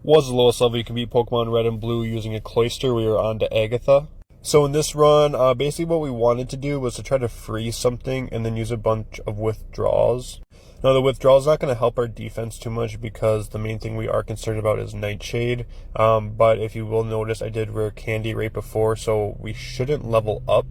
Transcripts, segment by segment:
Was the lowest level you can beat Pokemon Red and Blue using a Cloyster. We were on to Agatha. So in this run, basically what we wanted to do was to try to freeze something and then use a bunch of withdrawals. Now the withdrawal's not going to help our defense too much because the main thing we are concerned about is Nightshade. But if you will notice, I did Rare Candy right before, so we shouldn't level up.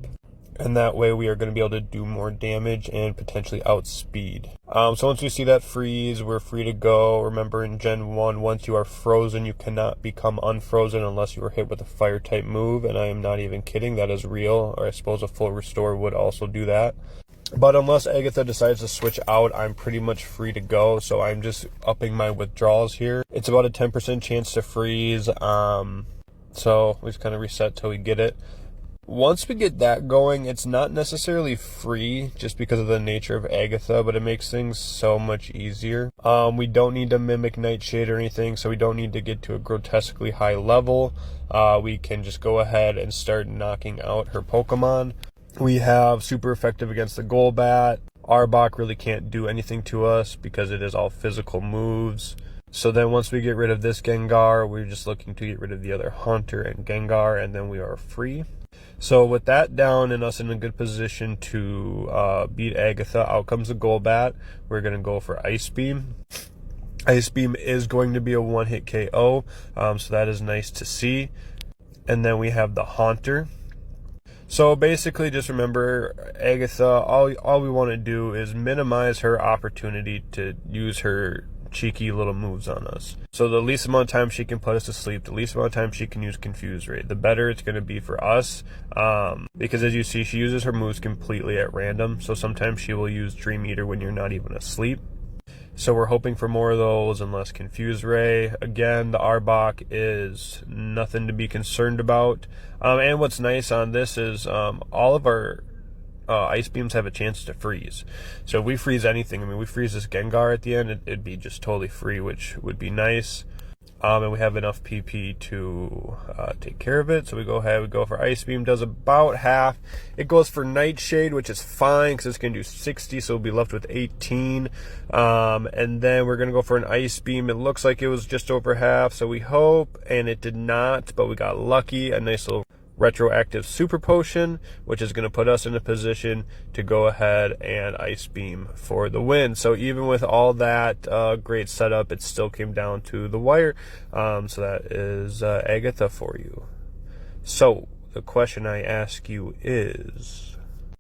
And that way we are going to be able to do more damage and potentially outspeed. So once we see that freeze, we're free to go. Remember in Gen 1, once you are frozen, you cannot become unfrozen unless you are hit with a fire type move. And I am not even kidding, that is real. Or I suppose a full restore would also do that. But unless Agatha decides to switch out, I'm pretty much free to go. So I'm just upping my withdrawals here. It's about a 10% chance to freeze. So we just kind of reset till we get it. Once we get that going, it's not necessarily free just because of the nature of Agatha, but it makes things so much easier. We don't need to mimic Nightshade or anything, so we don't need to get to a grotesquely high level. We can just go ahead and start knocking out her Pokemon. We have super effective against the Golbat. Arbok really can't do anything to us because it is all physical moves. So then once we get rid of this Gengar, we're just looking to get rid of the other Haunter and Gengar, and then we are free. So with that down and us in a good position to beat Agatha, out comes the Golbat. We're going to go for Ice Beam. Ice Beam is going to be a one-hit KO, so that is nice to see. And then we have the Haunter. So basically just remember, Agatha, all we want to do is minimize her opportunity to use her cheeky little moves on us. So the least amount of time she can put us to sleep, the least amount of time she can use Confuse Ray, the better it's going to be for us. Because as you see, she uses her moves completely at random. So sometimes she will use Dream Eater when you're not even asleep. So we're hoping for more of those and less Confuse Ray. Again, the Arbok is nothing to be concerned about. And what's nice on this is all of our Ice Beams have a chance to freeze. So if we freeze anything, I mean, we freeze this Gengar at the end, it'd be just totally free, which would be nice. And we have enough PP to take care of it. So we go ahead, we go for Ice Beam, does about half. It goes for Nightshade, which is fine because it's going to do 60, so we'll be left with 18. And then we're going to go for an Ice Beam. It looks like it was just over half, so we hope, and it did not, but we got lucky. A nice little retroactive Super Potion, which is going to put us in a position to go ahead and Ice Beam for the win. So even with all that great setup, it still came down to the wire. So that is Agatha for you. So the question I ask you is,